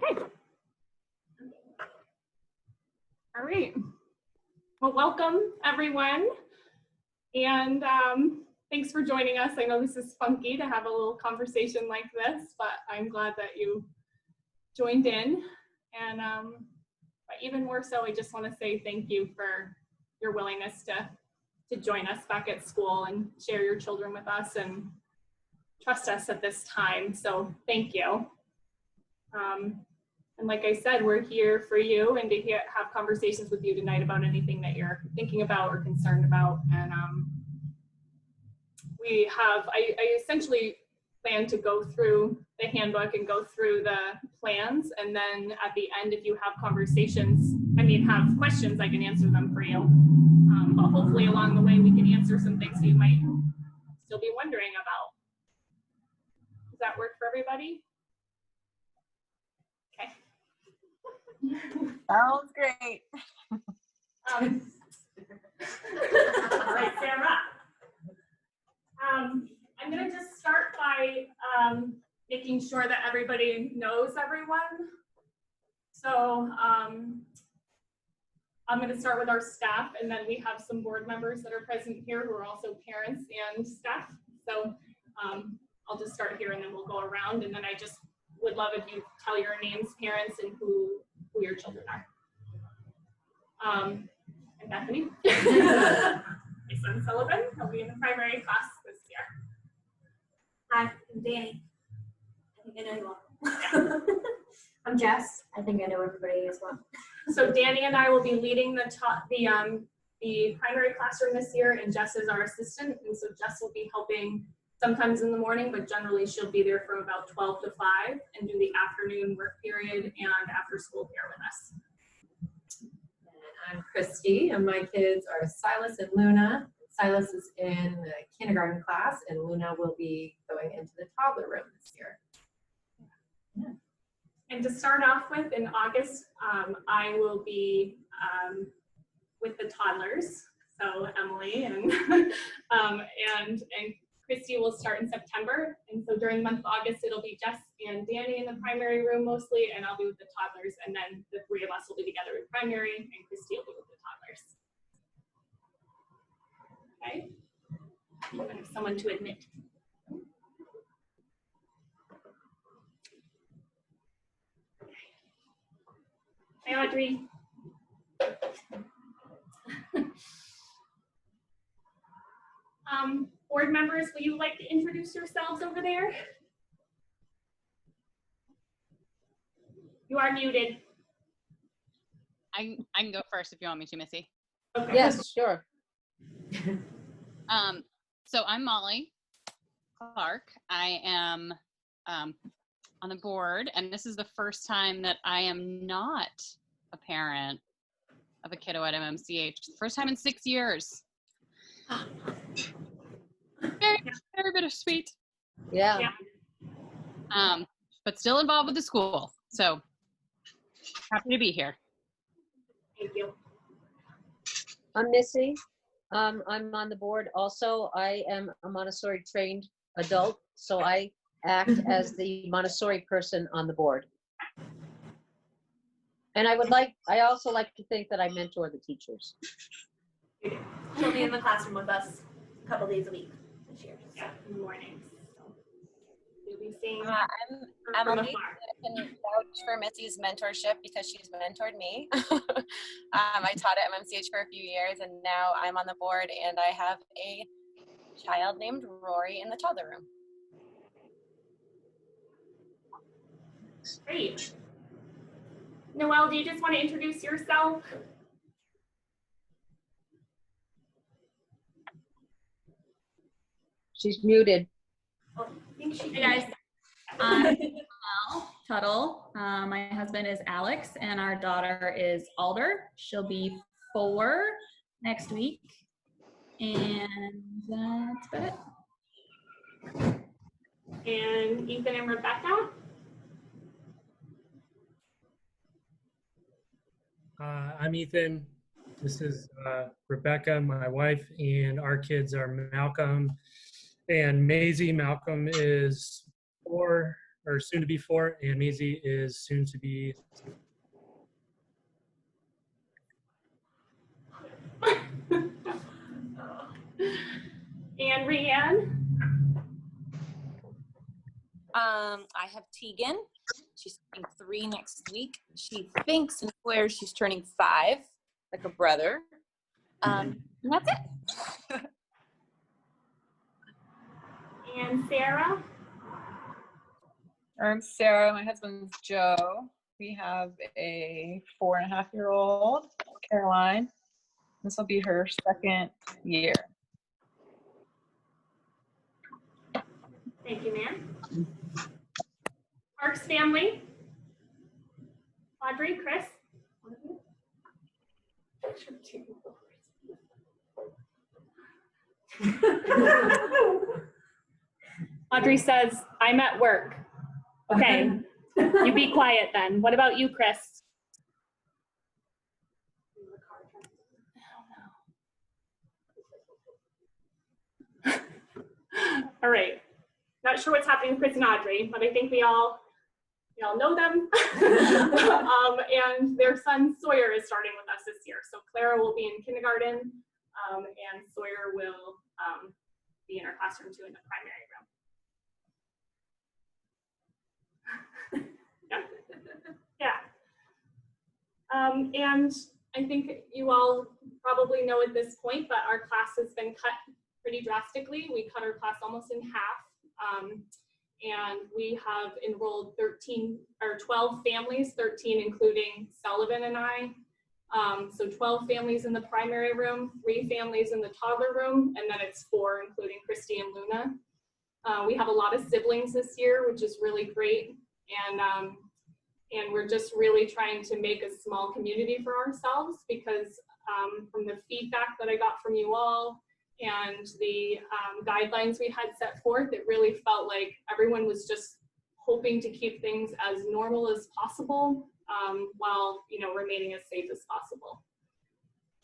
Okay. All right. Well, welcome everyone. And thanks for joining us. I know this is funky to have a little conversation like this, but I'm glad that you joined in. And but even more so, I just want to say thank you for your willingness to join us back at school and share your children with us and trust us at this time. So thank you. And like I said, we're here for you and to have conversations with you tonight about anything that you're thinking about or concerned about. And I essentially plan to go through the handbook and go through the plans. And then at the end, if you have have questions, I can answer them for you. But hopefully along the way, we can answer some things you might still be wondering about. Does that work for everybody? Okay. Sounds great. All right, Sarah. I'm going to just start by making sure that everybody knows everyone. So I'm going to start with our staff, and then we have some board members that are present here who are also parents and staff. So I'll just start here, and then we'll go around, and then I just would love if you tell your names, parents, and who your children are. And Bethany. My son Sullivan, he'll be in the primary class this year. Hi, I'm Danny. I think I know you all. I'm Jess. I think I know everybody as well. So Danny and I will be leading the primary classroom this year, and Jess is our assistant, and so Jess will be helping sometimes in the morning, but generally she'll be there from about 12 to 5 and do the afternoon work period and after school care with us. I'm Christy, and my kids are Silas and Luna. Silas is in the kindergarten class, and Luna will be going into the toddler room this year. Yeah. And to start off with, in August, I will be with the toddlers. So Emily and Christy will start in September. And so during the month of August, it'll be Jess and Danny in the primary room mostly, and I'll be with the toddlers. And then the three of us will be together in primary, and Christy will be with the toddlers. Okay. I'm going to have someone to admit. Hi, Audrey. Board members, will you like to introduce yourselves over there? You are muted. I can go first if you want me to, Missy. Okay. Yes, sure. So I'm Molly Clark. I am on the board, and this is the first time that I am not a parent of a kiddo at MMCH. First time in 6 years. Very bittersweet. Yeah. But still involved with the school. So happy to be here. Thank you. I'm Missy. I'm on the board also. I am a Montessori trained adult, so I act as the Montessori person on the board. And I also like to think that I mentor the teachers. She'll be in the classroom with us a couple days a week this year. Yeah, in the mornings. So you'll be seeing I'm Emily. I can vouch for Missy's mentorship because she's mentored me. I taught at MMCH for a few years, and now I'm on the board, and I have a child named Rory in the toddler room. Great. Noelle, do you just want to introduce yourself? She's muted. Oh, I think she Hey guys, I'm Noelle Tuttle. My husband is Alex, and our daughter is Alder. She'll be 4 next week, and that's about it. And Ethan and Rebecca. I'm Ethan. This is Rebecca, my wife, and our kids are Malcolm and Maisie. Malcolm is 4, or soon to be 4, and Maisie is soon to be. And Rianne? I have Tegan. She's turning 3 next week. She thinks and swears she's turning 5, like a brother. And that's it. And Sarah? I'm Sarah. My husband's Joe. We have a 4.5-year-old, Caroline. This will be her 2nd year. Thank you, ma'am. Parks family? Audrey, Chris? Audrey says, I'm at work. Okay, you be quiet then. What about you, Chris? All right. Not sure what's happening with Chris and Audrey, but I think we all know them. And their son Sawyer is starting with us this year. So Clara will be in kindergarten, and Sawyer will be in our classroom too in the primary room. Yeah. And I think you all probably know at this point, but our class has been cut pretty drastically. We cut our class almost in half. And we have enrolled 12 families, 13 including Sullivan and I. So 12 families in the primary room, 3 families in the toddler room, and then it's 4 including Christy and Luna. We have a lot of siblings this year, which is really great. And we're just really trying to make a small community for ourselves because from the feedback that I got from you all and the guidelines we had set forth, it really felt like everyone was just hoping to keep things as normal as possible while remaining as safe as possible.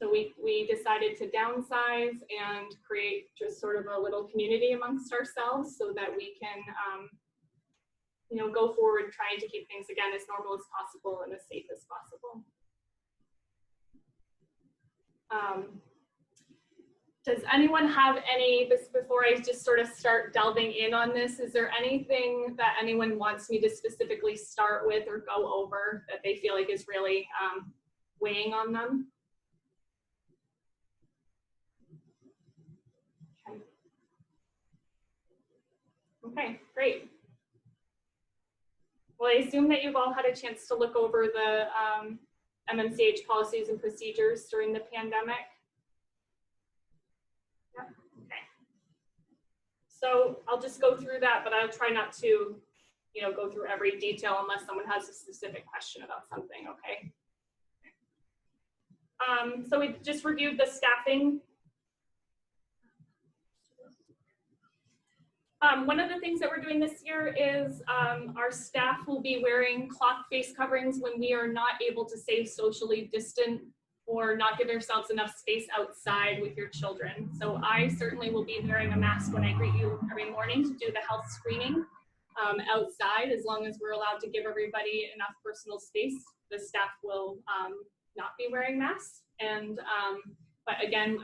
So we decided to downsize and create just sort of a little community amongst ourselves so that we can go forward trying to keep things again as normal as possible and as safe as possible. Does anyone have before I just sort of start delving in on this, is there anything that anyone wants me to specifically start with or go over that they feel like is really weighing on them? Okay, great. Well, I assume that you've all had a chance to look over the MMCH policies and procedures during the pandemic. Yeah. Okay. So I'll just go through that, but I'll try not to, go through every detail unless someone has a specific question about something, okay? So we just reviewed the staffing. One of the things that we're doing this year is our staff will be wearing cloth face coverings when we are not able to stay socially distant or not give ourselves enough space outside with your children. So I certainly will be wearing a mask when I greet you every morning to do the health screening outside. As long as we're allowed to give everybody enough personal space, the staff will not be wearing masks. And but again,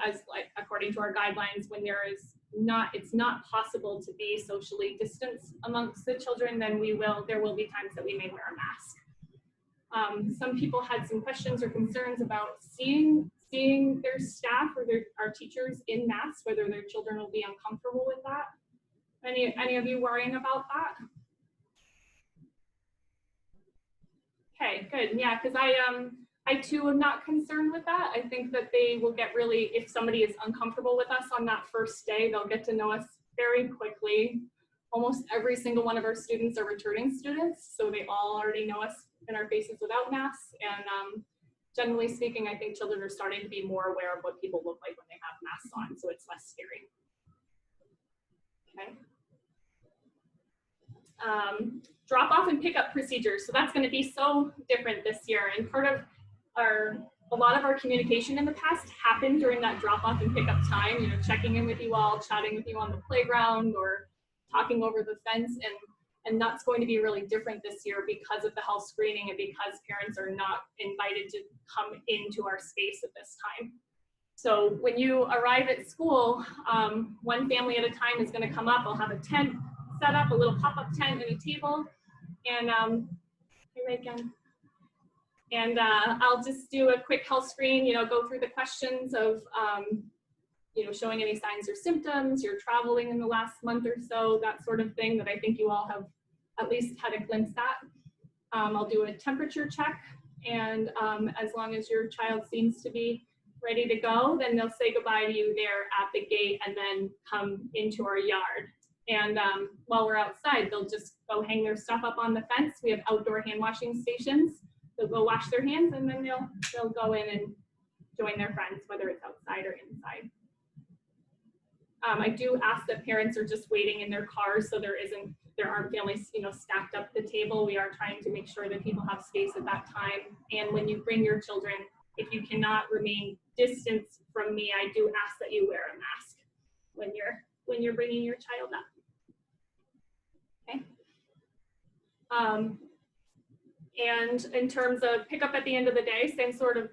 according to our guidelines, when it's not possible to be socially distanced amongst the children, then there will be times that we may wear a mask. Some people had some questions or concerns about seeing their staff or our teachers in masks, whether their children will be uncomfortable with that. Any of you worrying about that? Okay, good. Yeah, because I too am not concerned with that. I think that they will get if somebody is uncomfortable with us on that first day, they'll get to know us very quickly. Almost every single one of our students are returning students, so they all already know us in our faces without masks. And generally speaking, I think children are starting to be more aware of what people look like when they have masks on, so it's less scary. Okay. Drop off and pick up procedures. So that's going to be so different this year. And part of a lot of our communication in the past happened during that drop off and pick up time, checking in with you all, chatting with you on the playground or talking over the fence. And that's going to be really different this year because of the health screening and because parents are not invited to come into our space at this time. So when you arrive at school, one family at a time is going to come up. I'll have a tent set up, a little pop-up tent and a table. And I'll just do a quick health screen, go through the questions of, showing any signs or symptoms, you're traveling in the last month or so, that sort of thing that I think you all have at least had a glimpse at. I'll do a temperature check, and as long as your child seems to be ready to go, then they'll say goodbye to you there at the gate and then come into our yard. And while we're outside, they'll just go hang their stuff up on the fence. We have outdoor hand washing stations. They'll go wash their hands, and then they'll go in and join their friends, whether it's outside or inside. I do ask that parents are just waiting in their cars, so there aren't families, stacked up at the table. We are trying to make sure that people have space at that time. And when you bring your children, if you cannot remain distanced from me, I do ask that you wear a mask when you're bringing your child up. Okay. And in terms of pickup at the end of the day, same sort of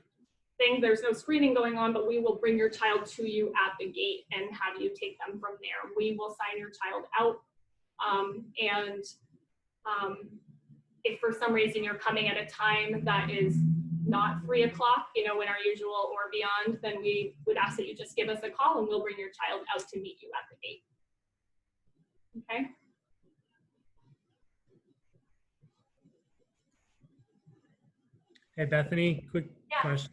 thing. There's no screening going on, but we will bring your child to you at the gate and have you take them from there. We will sign your child out. If for some reason you're coming at a time that is not 3 o'clock, when our usual or beyond, then we would ask that you just give us a call and we'll bring your child out to meet you at the gate. Okay. Hey, Bethany, quick question.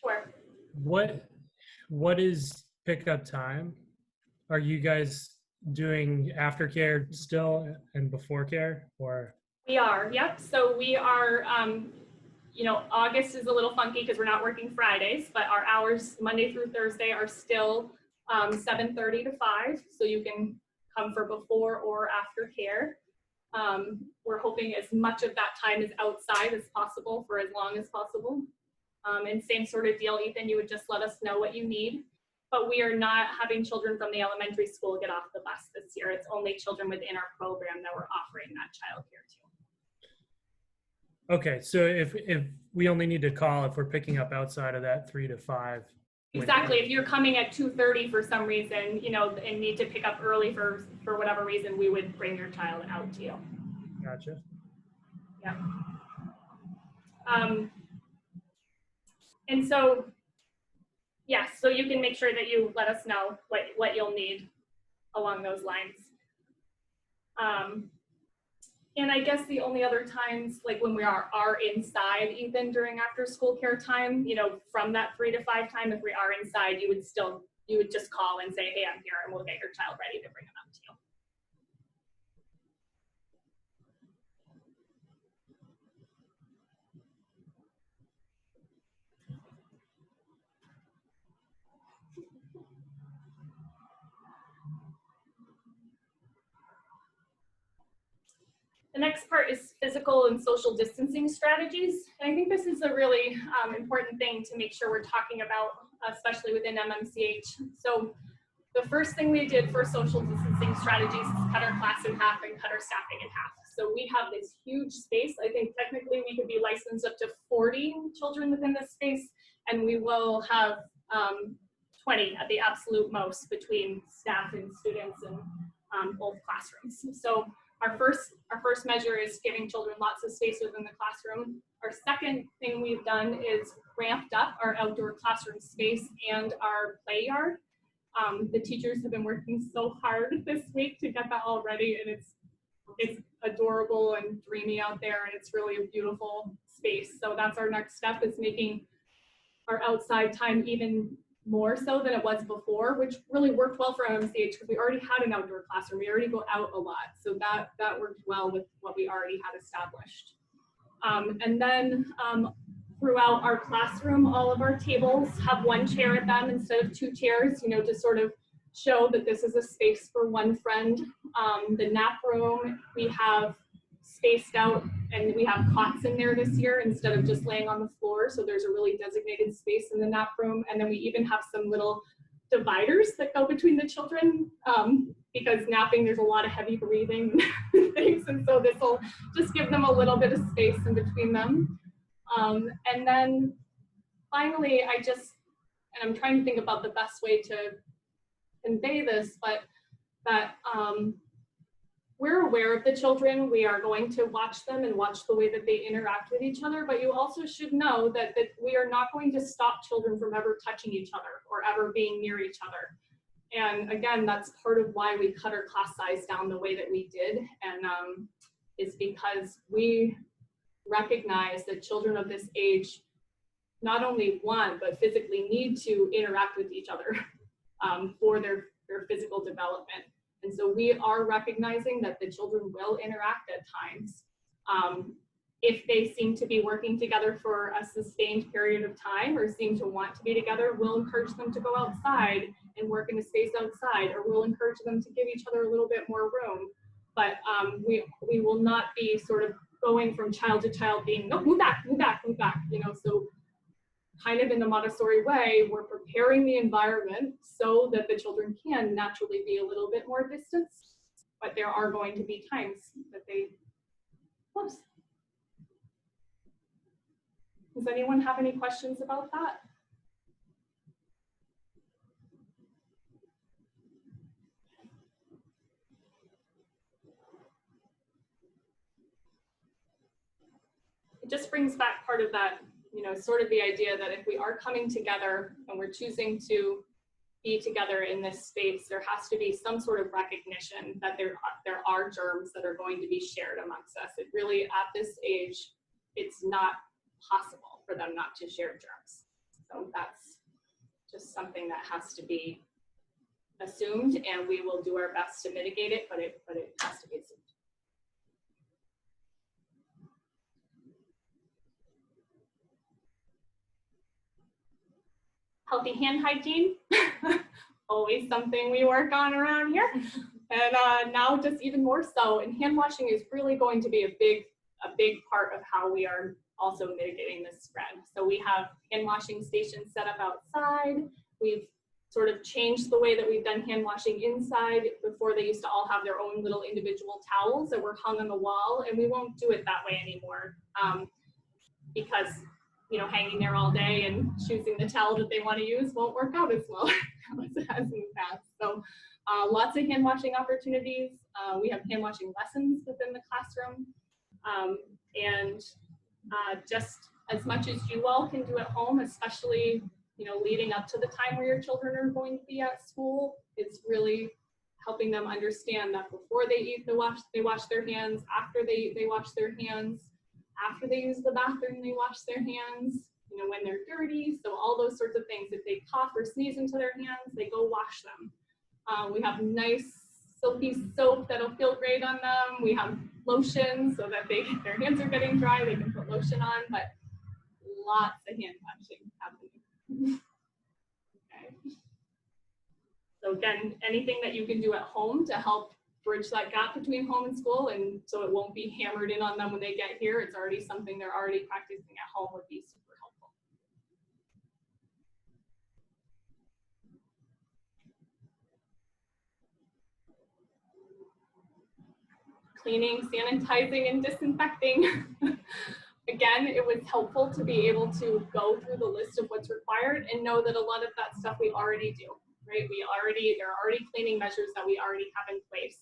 Sure. What is pickup time? Are you guys doing aftercare still and before care, or? We are, yep. So we are, August is a little funky because we're not working Fridays, but our hours Monday through Thursday are still 7:30 to 5. So you can come for before or after care. We're hoping as much of that time is outside as possible for as long as possible. And same sort of deal, Ethan, you would just let us know what you need. But we are not having children from the elementary school get off the bus this year. It's only children within our program that we're offering that childcare to. Okay, so if we only need to call if we're picking up outside of that 3 to 5. Exactly. If you're coming at 2:30 for some reason, and need to pick up early for whatever reason, we would bring your child out to you. Gotcha. Yeah. And so, yes, so you can make sure that you let us know what you'll need along those lines. And I guess the only other times, like when we are inside, Ethan, during after school care time, from that 3 to 5 time, if we are inside, you would just call and say, hey, I'm here, and we'll get your child ready to bring them up to you. The next part is physical and social distancing strategies. And I think this is a really important thing to make sure we're talking about, especially within MMCH. So the first thing we did for social distancing strategies is cut our class in half and cut our staffing in half. So we have this huge space. I think technically we could be licensed up to 40 children within this space, and we will have 20 at the absolute most between staff and students in both classrooms. So our first measure is giving children lots of space within the classroom. Our second thing we've done is ramped up our outdoor classroom space and our play yard. The teachers have been working so hard this week to get that all ready, and it's adorable and dreamy out there, and it's really a beautiful space. So that's our next step, is making our outside time even more so than it was before, which really worked well for MMCH because we already had an outdoor classroom. We already go out a lot. So that worked well with what we already had established. And then throughout our classroom, all of our tables have 1 chair at them instead of 2 chairs, to sort of show that this is a space for one friend. The nap room, we have spaced out, and we have cots in there this year instead of just laying on the floor. So there's a really designated space in the nap room. And then we even have some little dividers that go between the children because napping, there's a lot of heavy breathing and things, and so this will just give them a little bit of space in between them. And then finally, and I'm trying to think about the best way to convey this, but that we're aware of the children. We are going to watch them and watch the way that they interact with each other, but you also should know that we are not going to stop children from ever touching each other or ever being near each other. And again, that's part of why we cut our class size down the way that we did, and is because we recognize that children of this age not only want, but physically need to interact with each other for their physical development. And so we are recognizing that the children will interact at times. If they seem to be working together for a sustained period of time or seem to want to be together, we'll encourage them to go outside and work in a space outside, or we'll encourage them to give each other a little bit more room. But we will not be sort of going from child to child being, no, move back, move back, move back, you know, so kind of in the Montessori way, we're preparing the environment so that the children can naturally be a little bit more distanced, but there are going to be times that they, whoops. Does anyone have any questions about that? It just brings back part of that, you know, sort of the idea that if we are coming together and we're choosing to be together in this space, there has to be some sort of recognition that there are germs that are going to be shared amongst us. It really, at this age, it's not possible for them not to share germs. So that's just something that has to be assumed, and we will do our best to mitigate it, but it has to be assumed. Healthy hand hygiene, always something we work on around here. And now just even more so, and hand washing is really going to be a big part of how we are also mitigating this spread. So we have hand washing stations set up outside. We've sort of changed the way that we've done hand washing inside. Before, they used to all have their own little individual towels that were hung on the wall, and we won't do it that way anymore because, you know, hanging there all day and choosing the towel that they want to use won't work out as well as it has in the past. So lots of hand washing opportunities. We have hand washing lessons within the classroom. And just as much as you all can do at home, especially, you know, leading up to the time where your children are going to be at school, it's really helping them understand that before they eat, they wash their hands, after they wash their hands, after they use the bathroom, they wash their hands, you know, when they're dirty. So all those sorts of things. If they cough or sneeze into their hands, they go wash them. We have nice silky soap that'll feel great on them. We have lotion so that their hands are getting dry, they can put lotion on, but lots of hand washing happening. Okay. So again, anything that you can do at home to help bridge that gap between home and school, and so it won't be hammered in on them when they get here, it's already something they're already practicing at home, would be super helpful. Cleaning, sanitizing, and disinfecting. Again, it was helpful to be able to go through the list of what's required and know that a lot of that stuff we already do, right? There are already cleaning measures that we already have in place.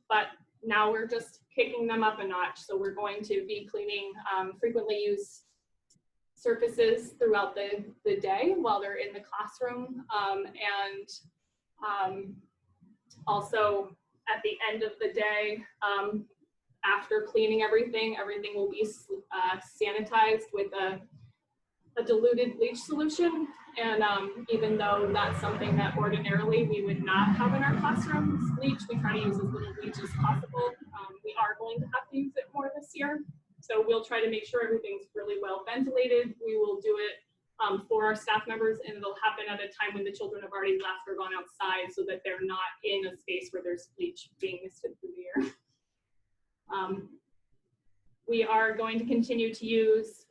But now we're just kicking them up a notch. So we're going to be cleaning frequently used surfaces throughout the day while they're in the classroom. Also at the end of the day, after cleaning everything will be sanitized with a diluted bleach solution. And even though that's something that ordinarily we would not have in our classrooms, bleach, we try to use as little bleach as possible. We are going to have to use it more this year. So we'll try to make sure everything's really well ventilated. We will do it for our staff members, and it'll happen at a time when the children have already left or gone outside so that they're not in a space where there's bleach being misted through the air. We are going to continue to use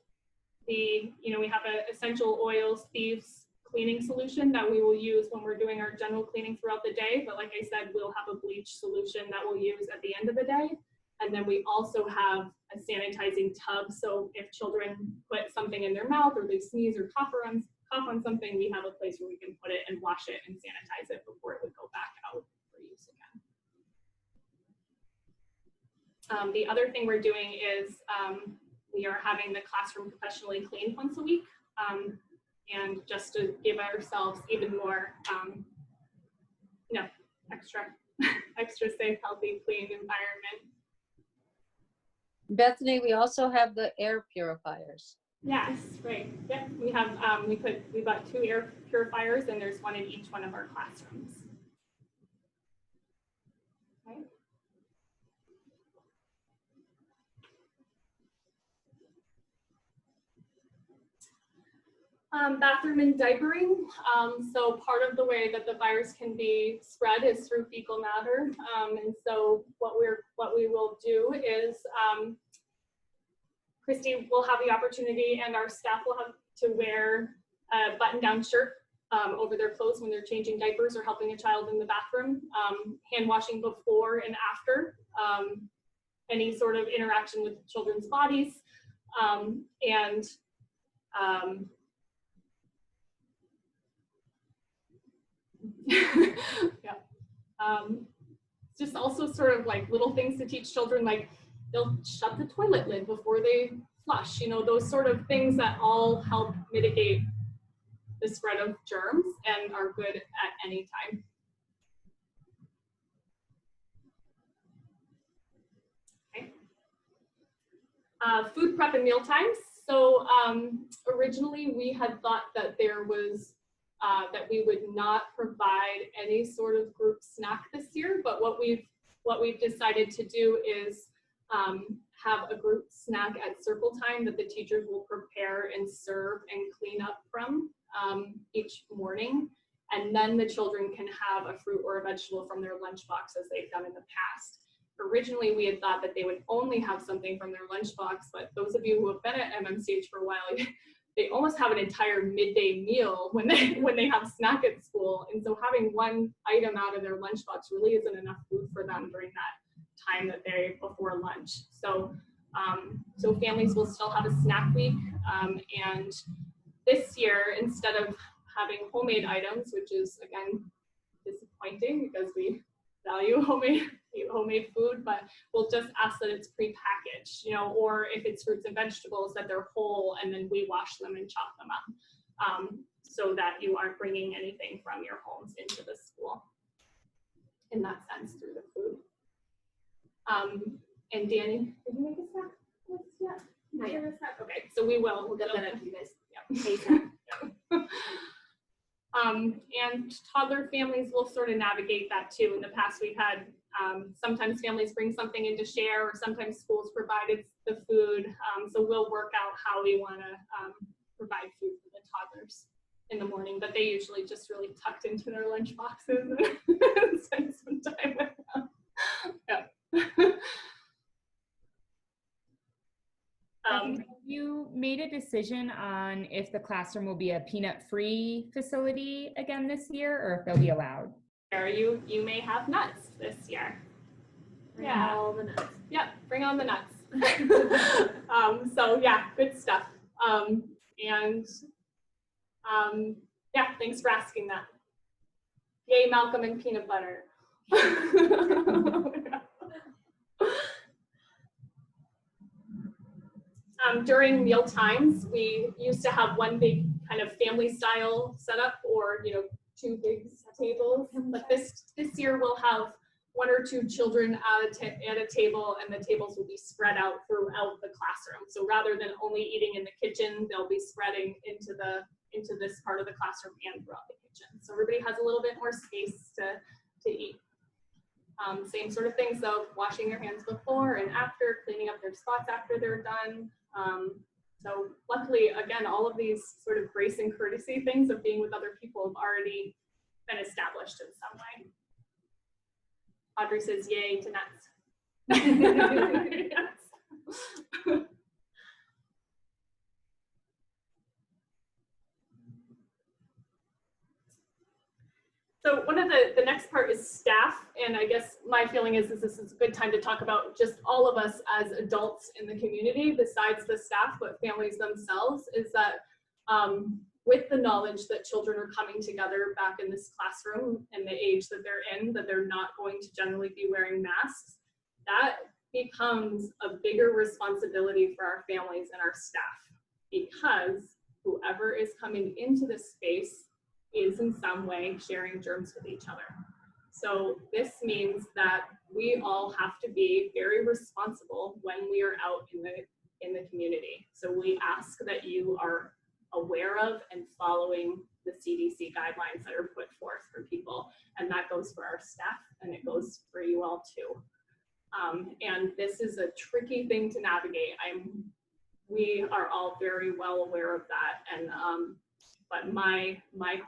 we have essential oils, thieves cleaning solution that we will use when we're doing our general cleaning throughout the day. But like I said, we'll have a bleach solution that we'll use at the end of the day. And then we also have a sanitizing tub. So if children put something in their mouth or they sneeze or cough on something, we have a place where we can put it and wash it and sanitize it before it would go back out for use again. The other thing we're doing is we are having the classroom professionally cleaned once a week. And just to give ourselves even more, extra safe, healthy, clean environment. Bethany, we also have the air purifiers. Yes, right. Yep, we have. We bought 2 air purifiers, and there's one in each one of our classrooms. Okay. Bathroom and diapering. So part of the way that the virus can be spread is through fecal matter. And so what we will do is Christy will have the opportunity, and our staff will have to wear a button-down shirt over their clothes when they're changing diapers or helping a child in the bathroom. Hand washing before and after any sort of interaction with children's bodies, yeah. Just also sort of like little things to teach children, like they'll shut the toilet lid before they flush, those sort of things that all help mitigate the spread of germs and are good at any time. Okay. Food prep and meal times. So originally we had thought that there was that we would not provide any sort of group snack this year, but what we've decided to do is have a group snack at circle time that the teachers will prepare and serve and clean up from each morning, and then the children can have a fruit or a vegetable from their lunchbox as they've done in the past. Originally, we had thought that they would only have something from their lunchbox, but those of you who have been at MMCH for a while, they almost have an entire midday meal when they have snack at school. And so having one item out of their lunchbox really isn't enough food for them during that time that they before lunch. So so families will still have a snack week. And this year, instead of having homemade items, which is again disappointing because we value homemade food, but we'll just ask that it's pre-packaged, or if it's fruits and vegetables, that they're whole and then we wash them and chop them up, so that you aren't bringing anything from your homes into the school in that sense through the food. And Danny, did you make a snack list yet? Not yet. Okay, so we'll get that up to you guys. Yeah. And toddler families will sort of navigate that too. In the past, we've had sometimes families bring something in to share, or sometimes schools provided the food. So we'll work out how we want to provide food for the toddlers in the morning, but they usually just really tucked into their lunch boxes and spend some time with them. Yeah. Have you made a decision on if the classroom will be a peanut-free facility again this year, or if they'll be allowed? You may have nuts this year. Bring all the nuts. Yep, bring on the nuts. So yeah, good stuff. Yeah, thanks for asking that. Yay, Malcolm and peanut butter. During meal times, we used to have one big kind of family style setup, or 2 big tables. But this year we'll have 1 or 2 children at a table, and the tables will be spread out throughout the classroom. So rather than only eating in the kitchen, they'll be spreading into this part of the classroom and throughout the kitchen. So everybody has a little bit more space to eat. Same sort of thing. So washing their hands before and after, cleaning up their spots after they're done. So luckily, again, all of these sort of grace and courtesy things of being with other people have already been established in some way. Audrey says, yay to nuts. Yes. and I guess my feeling is this is a good time to talk about just all of us as adults in the community, besides the staff, but families themselves, is that with the knowledge that children are coming together back in this classroom and the age that they're in, that they're not going to generally be wearing masks, that becomes a bigger responsibility for our families and our staff, because whoever is coming into this space is in some way sharing germs with each other. So this means that we all have to be very responsible when we are out in the community. So we ask that you are aware of and following the CDC guidelines that are put forth for people. And that goes for our staff, and it goes for you all too. And this is a tricky thing to navigate. We are all very well aware of that. And but my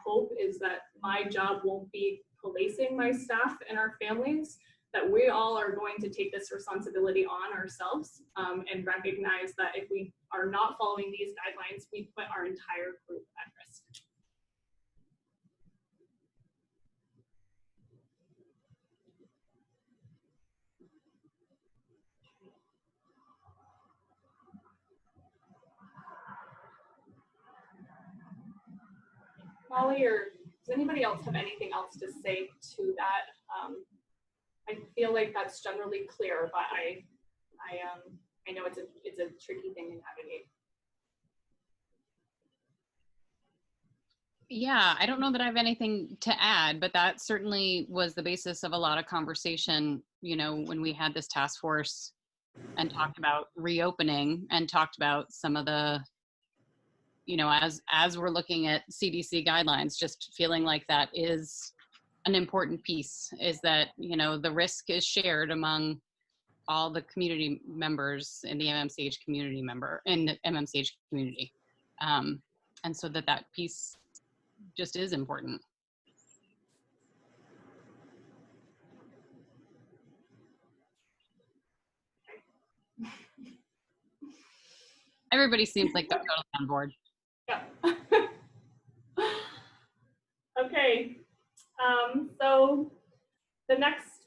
hope is that my job won't be policing my staff and our families, that we all are going to take this responsibility on ourselves and recognize that if we are not following these guidelines, we put our entire group at risk. Molly, or does anybody else have anything else to say to that? I feel like that's generally clear, but I know it's a tricky thing to navigate. Yeah, I don't know that I have anything to add, but that certainly was the basis of a lot of conversation, you know, when we had this task force and talked about reopening and talked about some of the, you know, as we're looking at CDC guidelines, just feeling like that is an important piece, is that, you know, the risk is shared among all the community members in the MMCH community and so that piece just is important. Everybody seems like they're totally on board. Yeah. Okay. So the next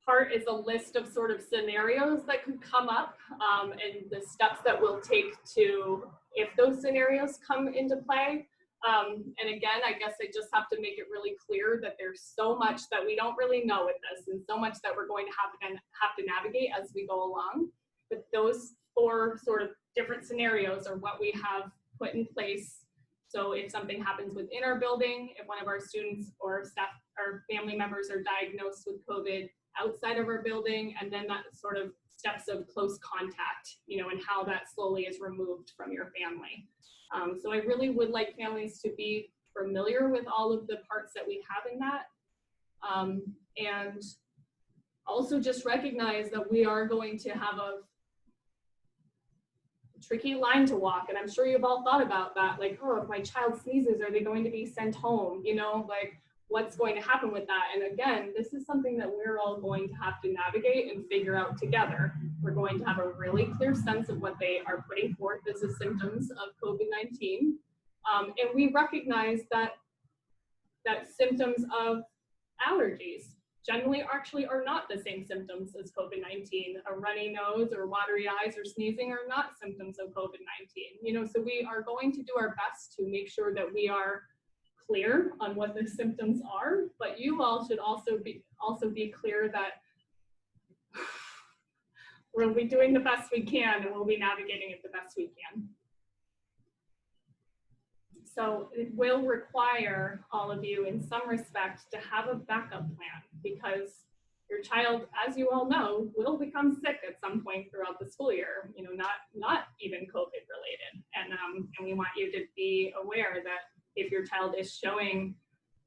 part is a list of sort of scenarios that could come up and the steps that we'll take to, if those scenarios come into play. And again, I guess I just have to make it really clear that there's so much that we don't really know with this, and so much that we're going to have to navigate as we go along. But those 4 sort of different scenarios are what we have put in place. So if something happens within our building, if one of our students or staff or family members are diagnosed with COVID outside of our building, and then that sort of steps of close contact, you know, and how that slowly is removed from your family. So I really would like families to be familiar with all of the parts that we have in that. And also just recognize that we are going to have a tricky line to walk. And I'm sure you've all thought about that. Like, oh, if my child sneezes, are they going to be sent home? You know, like, what's going to happen with that? And again, this is something that we're all going to have to navigate and figure out together. We're going to have a really clear sense of what they are putting forth as the symptoms of COVID-19. And we recognize that symptoms of allergies generally actually are not the same symptoms as COVID-19. A runny nose or watery eyes or sneezing are not symptoms of COVID-19. You know, so we are going to do our best to make sure that we are clear on what the symptoms are, but you all should also be clear that we'll be doing the best we can, and we'll be navigating it the best we can. So it will require all of you in some respect to have a backup plan, because your child, as you all know, will become sick at some point throughout the school year, you know, not even COVID related. And we want you to be aware that if your child is showing,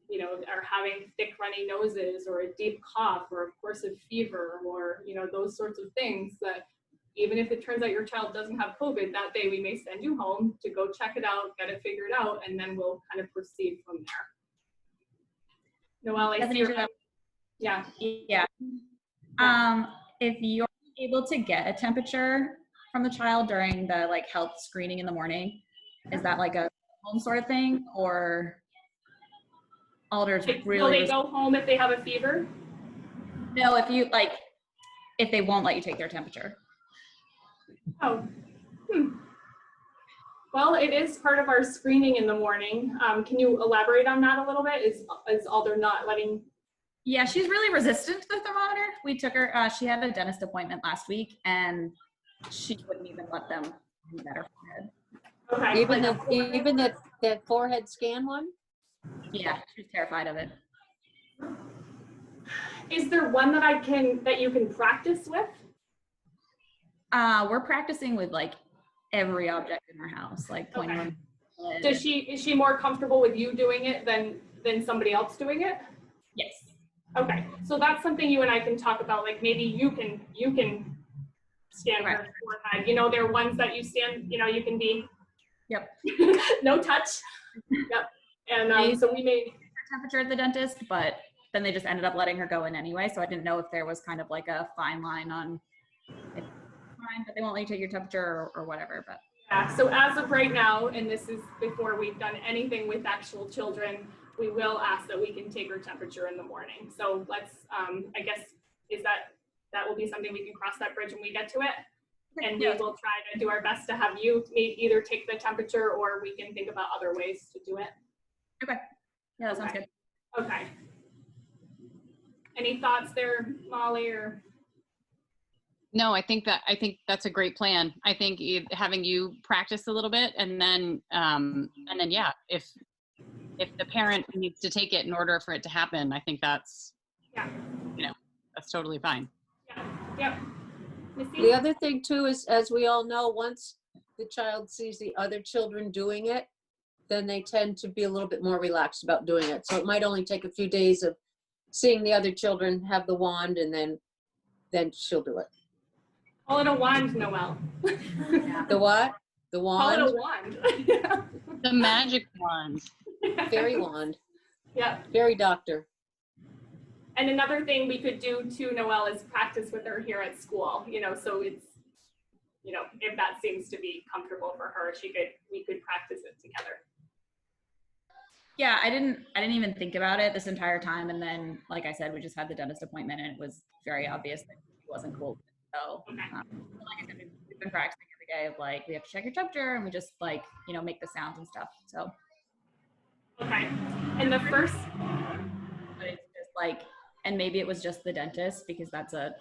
you know, are having thick runny noses or a deep cough or of course a fever or, you know, those sorts of things, that even if it turns out your child doesn't have COVID that day, we may send you home to go check it out, get it figured out, and then we'll kind of proceed from there. Noelle, I see your hand. Yeah. Yeah. If you're able to get a temperature from the child during the like health screening in the morning, is that like a home sort of thing, or Alder's really? Will they go home if they have a fever? No, if they won't let you take their temperature. Oh. Well, it is part of our screening in the morning. Can you elaborate on that a little bit? Is Alder not letting? Yeah, she's really resistant to the thermometer. We took her, she had a dentist appointment last week and she wouldn't even let them do that her forehead. Okay. Even that forehead scan one? Yeah, she's terrified of it. Is there one that you can practice with? We're practicing with like every object in our house, like pointing on. Is she more comfortable with you doing it than somebody else doing it? Yes. Okay, so that's something you and I can talk about. Like maybe you can scan her forehead. You know, there are ones that you stand. You know, you can be. Yep. No touch. Yep. And so we made her temperature at the dentist, but then they just ended up letting her go in anyway. So I didn't know if there was kind of like a fine line on. Fine, but they won't let you take your temperature or whatever. But yeah. So as of right now, and this is before we've done anything with actual children, we will ask that we can take her temperature in the morning. So let's, I guess, that will be something we can cross that bridge when we get to it. And we will try to do our best to have you either take the temperature or we can think about other ways to do it. Okay. Yeah, that sounds good. Okay. Any thoughts there, Molly, or? No, I think that's a great plan. I think having you practice a little bit and then yeah, if the parent needs to take it in order for it to happen, I think that's, that's totally fine. Yep. The other thing too is, as we all know, once the child sees the other children doing it, then they tend to be a little bit more relaxed about doing it. So it might only take a few days of seeing the other children have the wand and then she'll do it. Call it a wand, Noelle. The what? The wand? Call it a wand. The magic wand. Fairy wand. Yeah. Fairy doctor. And another thing we could do too, Noelle, is practice with her here at school. So it's, if that seems to be comfortable for her, we could practice it together. Yeah, I didn't even think about it this entire time. And then, like I said, we just had the dentist appointment and it was very obvious that it wasn't cool. So, like I said, we've been practicing every day of like, we have to check your temperature and we just like, make the sounds and stuff. So. Okay. And the first. But it's just like, and maybe it was just the dentist because that's a,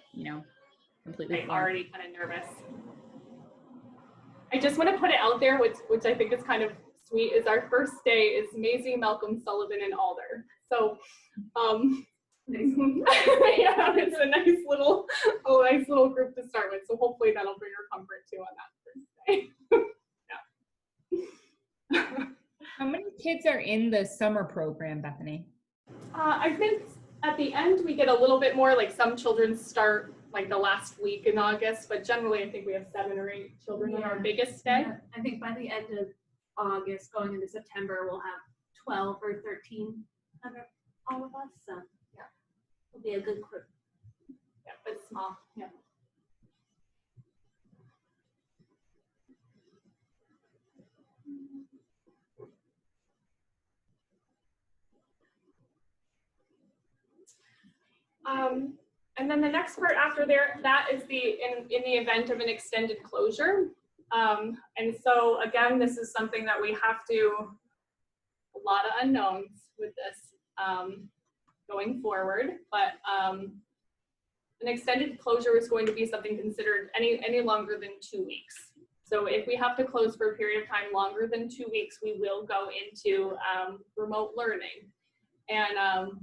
completely. I'm already kind of nervous. I just want to put it out there, which I think is kind of sweet, is our first day is Maisie, Malcolm, Sullivan, and Alder. So, yeah, it's a nice little group to start with. So hopefully that'll bring her comfort too on that first day. How many kids are in the summer program, Bethany? I think at the end we get a little bit more, like some children start like the last week in August, but generally I think we have 7 or 8 children on our biggest day. Yeah, I think by the end of August, going into September, we'll have 12 or 13 of all of us. So yeah, it'll be a good group. Yeah, but small. Yeah. And then the next part after that is in the event of an extended closure. And so again, this is something that we have a lot of unknowns with this going forward, but an extended closure is going to be something considered any longer than 2 weeks. So if we have to close for a period of time longer than 2 weeks, we will go into remote learning. And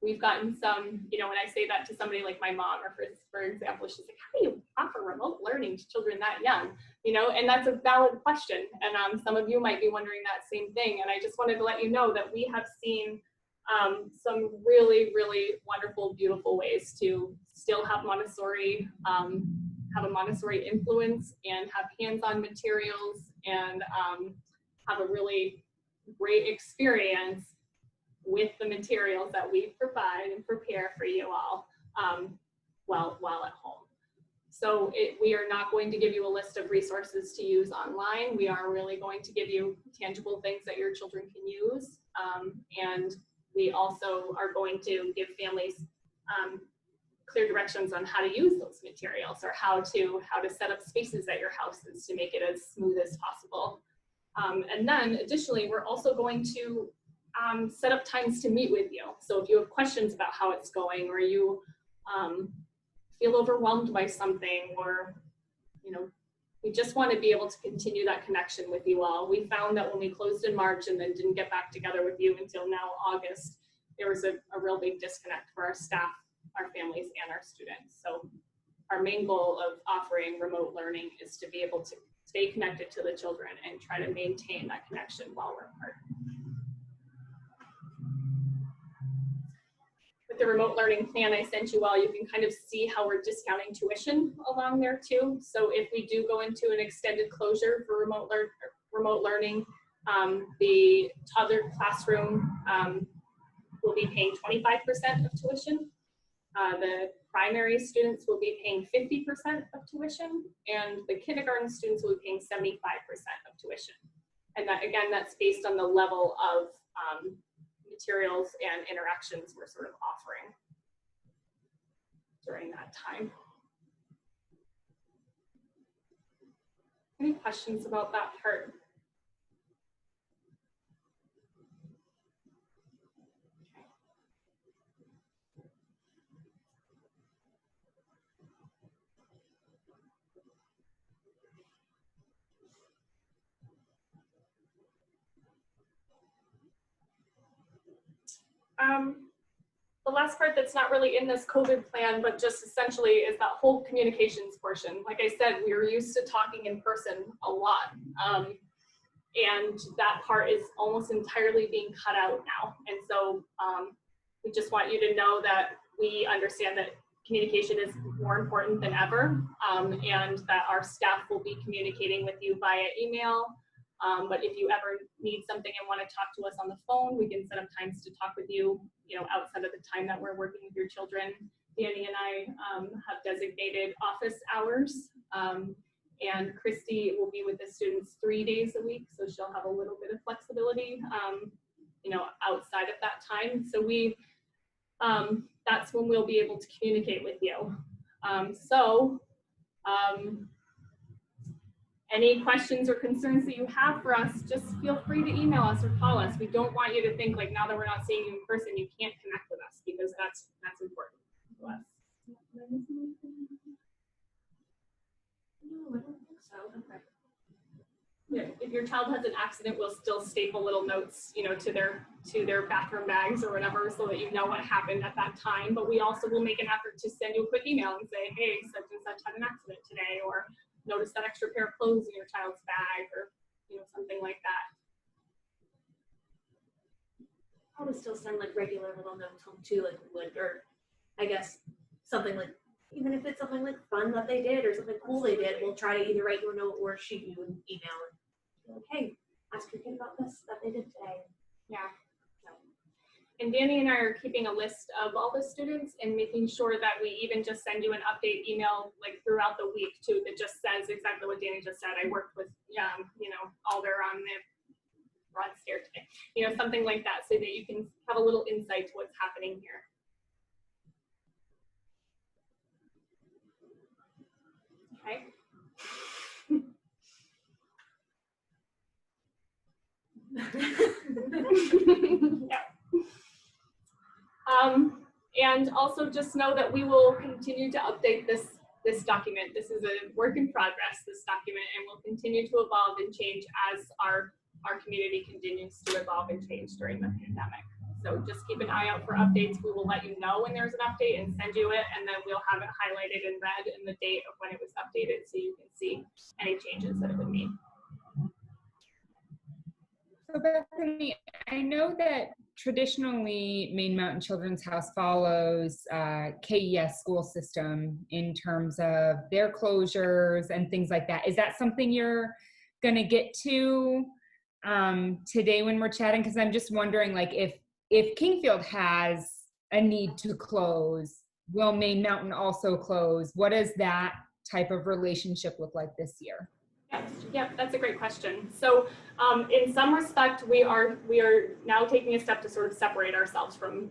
we've gotten some, when I say that to somebody like my mom, or for example, she's like, how do you offer remote learning to children that young? And that's a valid question. And some of you might be wondering that same thing. And I just wanted to let you know that we have seen some really, really wonderful, beautiful ways to still have Montessori, have a Montessori influence and have hands-on materials and have a really great experience with the materials that we provide and prepare for you all while at home. So we are not going to give you a list of resources to use online. We are really going to give you tangible things that your children can use. And we also are going to give families clear directions on how to use those materials or how to set up spaces at your houses to make it as smooth as possible. And then additionally, we're also going to set up times to meet with you. So if you have questions about how it's going, or you feel overwhelmed by something, or we just want to be able to continue that connection with you all. We found that when we closed in March and then didn't get back together with you until now August, there was a real big disconnect for our staff, our families, and our students. So our main goal of offering remote learning is to be able to stay connected to the children and try to maintain that connection while we're apart. With the remote learning plan I sent you all, you can kind of see how we're discounting tuition along there too. So if we do go into an extended closure for remote learning, the toddler classroom will be paying 25% of tuition. The primary students will be paying 50% of tuition, and the kindergarten students will be paying 75% of tuition. And that, again, that's based on the level of materials and interactions we're sort of offering during that time. Any questions about that part? The last part that's not really in this COVID plan, but just essentially is that whole communications portion. Like I said, we were used to talking in person a lot. And that part is almost entirely being cut out now. And so we just want you to know that we understand that communication is more important than ever, and that our staff will be communicating with you via email. But if you ever need something and want to talk to us on the phone, we can set up times to talk with you, outside of the time that we're working with your children. Danny and I have designated office hours, and Christy will be with the students 3 days a week, so she'll have a little bit of flexibility, outside of that time. So that's when we'll be able to communicate with you. Any questions or concerns that you have for us, just feel free to email us or call us. We don't want you to think like now that we're not seeing you in person, you can't connect with us, because that's important to us. No, I don't think so. Okay. Yeah, if your child has an accident, we'll still staple little notes, to their bathroom bags or whatever, so that you know what happened at that time. But we also will make an effort to send you a quick email and say, hey, such and such had an accident today, or notice that extra pair of clothes in your child's bag, or something like that. I would still send like regular little notes home too, like would, or I guess something like, even if it's something like fun that they did or something cool they did, we'll try to either write you a note or shoot you an email and be like, hey, ask your kid about this that they did today. Yeah. And Danny and I are keeping a list of all the students and making sure that we even just send you an update email like throughout the week too, that just says exactly what Danny just said. I worked with, Alder on the broad stair today, something like that, so that you can have a little insight to what's happening here. Okay. Yeah. And also just know that we will continue to update this document. This is a work in progress, this document, and will continue to evolve and change as our community continues to evolve and change during the pandemic. So just keep an eye out for updates. We will let you know when there's an update and send you it, and then we'll have it highlighted in red and the date of when it was updated, so you can see any changes that have been made. So Bethany, I know that traditionally Maine Mountain Children's House follows KES school system in terms of their closures and things like that. Is that something you're going to get to today when we're chatting? Because I'm just wondering, like, if Kingfield has a need to close, will Maine Mountain also close? What does that type of relationship look like this year? Yep, that's a great question. So in some respect, we are now taking a step to sort of separate ourselves from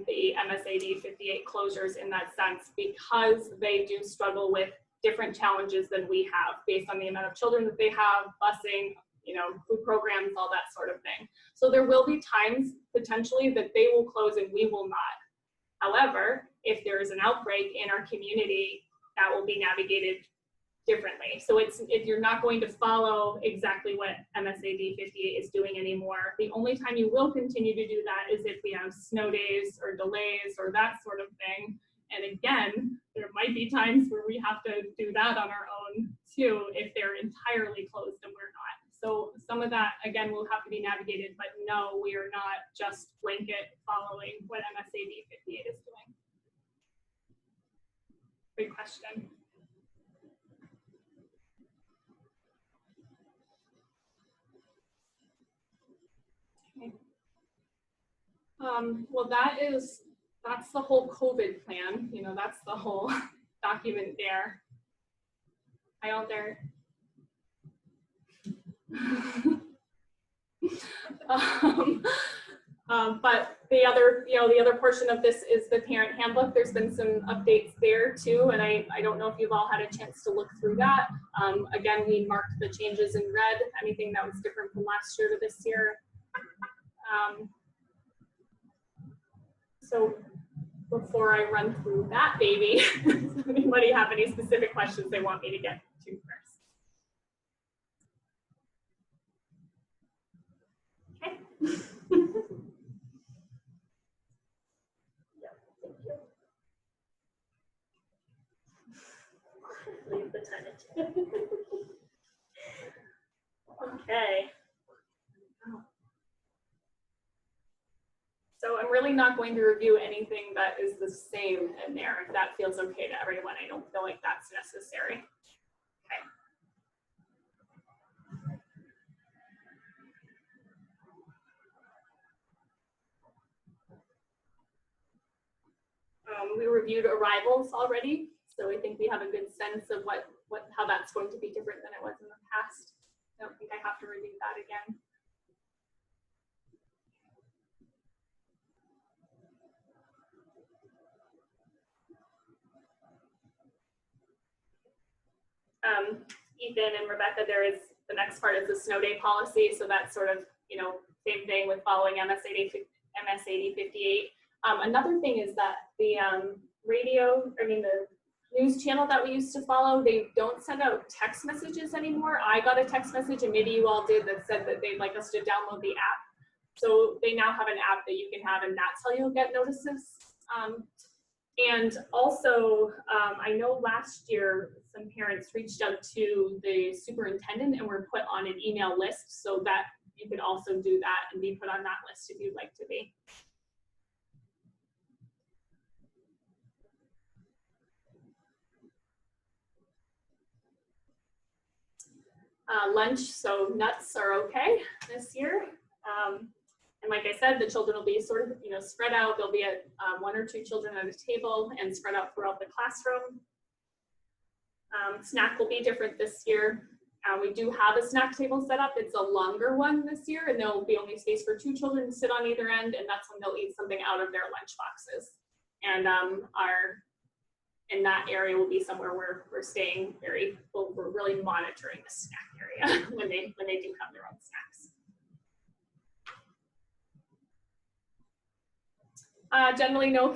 the MSAD 58 closures in that sense, because they do struggle with different challenges than we have based on the amount of children that they have, busing, you know, food programs, all that sort of thing. So there will be times potentially that they will close and we will not. However, if there is an outbreak in our community, that will be navigated differently. So if you're not going to follow exactly what MSAD 58 is doing anymore. The only time you will continue to do that is if we have snow days or delays or that sort of thing. And again, there might be times where we have to do that on our own too, if they're entirely closed and we're not. So some of that, again, will have to be navigated, but no, we are not just blanket following what MSAD 58 is doing. Great question. Okay. Well, that's the whole COVID plan. You know, that's the whole document there. Hi out there. But the other portion of this is the parent handbook. There's been some updates there too, and I don't know if you've all had a chance to look through that. Again, we marked the changes in red, anything that was different from last year to this year. So before I run through that baby, does anybody have any specific questions they want me to get to first? Okay. Yeah, thank you. Leave the tenant. Okay. So I'm really not going to review anything that is the same in there, if that feels okay to everyone. I don't feel like that's necessary. Okay. We reviewed arrivals already, so I think we have a good sense of how that's going to be different than it was in the past. I don't think I have to review that again. Ethan and Rebecca, there is the next part is the snow day policy. So that's sort of, you know, same thing with following MSAD 58. Another thing is that the the news channel that we used to follow, they don't send out text messages anymore. I got a text message, and maybe you all did, that said that they'd like us to download the app. So they now have an app that you can have, and that's how you'll get notices. And also, I know last year some parents reached out to the superintendent and were put on an email list, so that you could also do that and be put on that list if you'd like to be. Lunch, so nuts are okay this year. And like I said, the children will be sort of, you know, spread out. They'll be at 1 or 2 children at a table and spread out throughout the classroom. Snack will be different this year. We do have a snack table set up. It's a longer one this year, and there'll be only space for 2 children to sit on either end, and that's when they'll eat something out of their lunch boxes. And in that area will be somewhere where we're staying we're really monitoring the snack area when they do have their own snacks. Generally no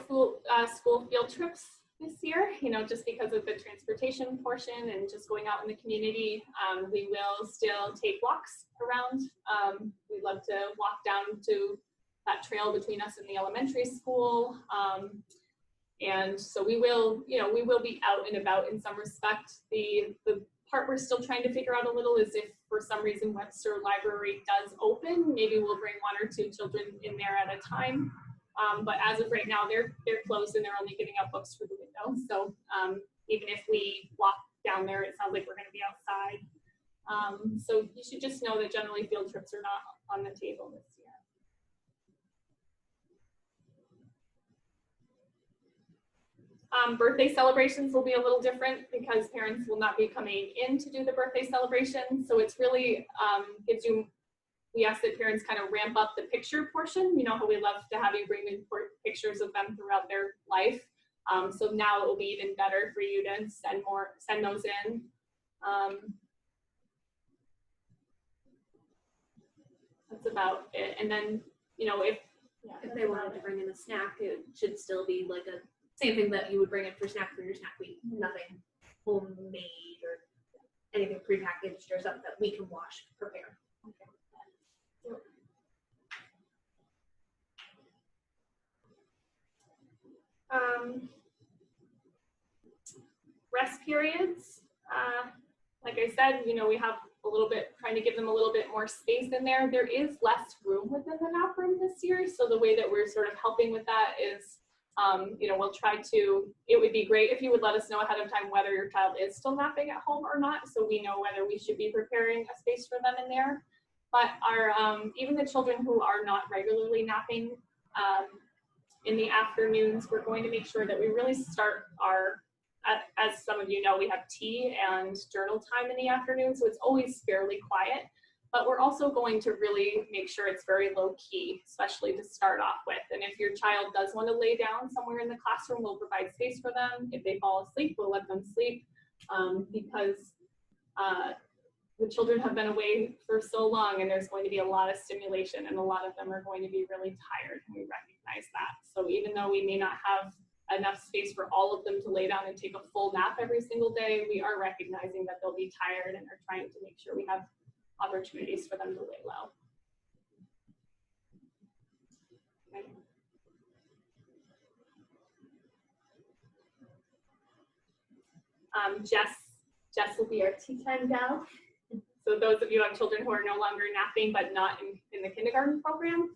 school field trips this year, you know, just because of the transportation portion and just going out in the community. We will still take walks around. We'd love to walk down to that trail between us and the elementary school. And so we will, you know, we will be out and about in some respect. The part we're still trying to figure out a little is if for some reason Webster Library does open, maybe we'll bring 1 or 2 children in there at a time. But as of right now, they're closed and they're only giving out books through the window. So even if we walk down there, it sounds like we're going to be outside. So you should just know that generally field trips are not on the table this year. Birthday celebrations will be a little different because parents will not be coming in to do the birthday celebration. So it's really gives you, we ask that parents kind of ramp up the picture portion. You know how we love to have you bring in pictures of them throughout their life. So now it will be even better for you to send those in. That's about it. And then, you know, if they wanted to bring in a snack, it should still be like a same thing that you would bring in for snack for your snack week. Nothing homemade or anything prepackaged or something that we can wash, prepare. Rest periods. Like I said, you know, we have a little bit, trying to give them a little bit more space in there. There is less room within the nap room this year. So the way that we're sort of helping with that is, you know, we'll try to, it would be great if you would let us know ahead of time whether your child is still napping at home or not, so we know whether we should be preparing a space for them in there. But our, even the children who are not regularly napping in the afternoons, we're going to make sure that we really start our, as some of you know, we have tea and journal time in the afternoon, so it's always fairly quiet. But we're also going to really make sure it's very low key, especially to start off with. And if your child does want to lay down somewhere in the classroom, we'll provide space for them. If they fall asleep, we'll let them sleep because the children have been away for so long and there's going to be a lot of stimulation and a lot of them are going to be really tired, and we recognize that. So even though we may not have enough space for all of them to lay down and take a full nap every single day, we are recognizing that they'll be tired and are trying to make sure we have opportunities for them to lay low. Okay. Jess will be our tea time gal. So those of you who have children who are no longer napping but not in the kindergarten program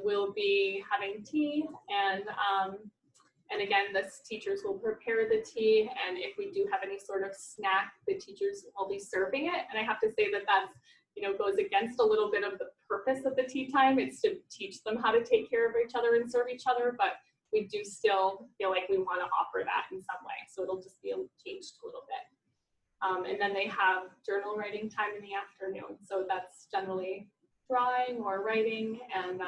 will be having tea, and again, the teachers will prepare the tea, and if we do have any sort of snack, the teachers will be serving it. And I have to say that that's, you know, goes against a little bit of the purpose of the tea time. It's to teach them how to take care of each other and serve each other, but we do still feel like we want to offer that in some way. So it'll just be changed a little bit. And then they have journal writing time in the afternoon. So that's generally drawing or writing, and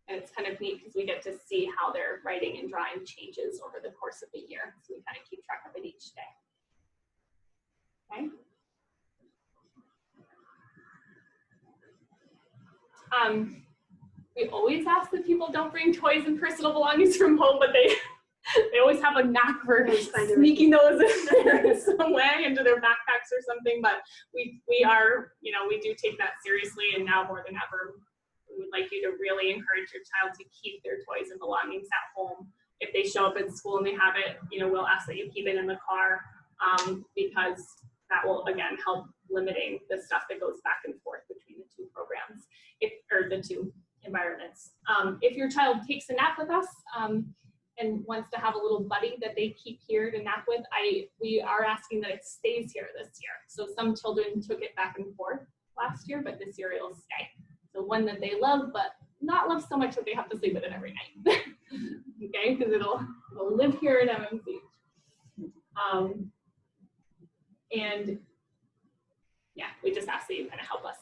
it's kind of neat because we get to see how their writing and drawing changes over the course of the year. So we kind of keep track of it each day. Okay. We always ask that people don't bring toys and personal belongings from home, but they always have a knack for sneaking those in there in some way into their backpacks or something. But we are, you know, we do take that seriously, and now more than ever, we would like you to really encourage your child to keep their toys and belongings at home. If they show up at school and they have it, you know, we'll ask that you keep it in the car because that will, again, help limiting the stuff that goes back and forth between the two programs, or the two environments. If your child takes a nap with us and wants to have a little buddy that they keep here to nap with, we are asking that it stays here this year. So some children took it back and forth last year, but this year it'll stay. So one that they love, but not love so much that they have to sleep with it every night. Okay, because it'll live here at MMC. And yeah, we just ask that you kind of help us